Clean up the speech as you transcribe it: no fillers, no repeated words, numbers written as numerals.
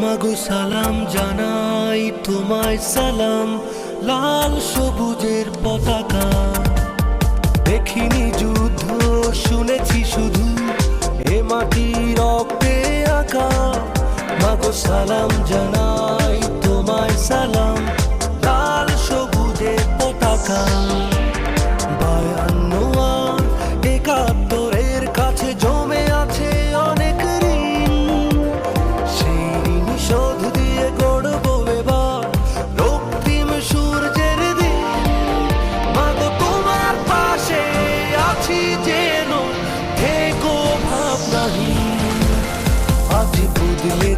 মাগো সালাম জানাই তোমায় সালাম, লাল সবুজের পতাকা। দেখিনি যুদ্ধ, শুনেছি শুধু এ মাটি রক্তে আঁকা। মাগো সালাম জানাই তোমায় সালাম, লাল সবুজের পতাকা। 52 আর 71-এর কাছে জমে আছে অনেক ঋণ, সেই ঋণ শোধ দিয়ে গড়ব এবার রক্তিম সূর্যের দিন। মাগো তোমার পাশে আছি যেন, থেকো ভাবনাহীন। আজ বদলে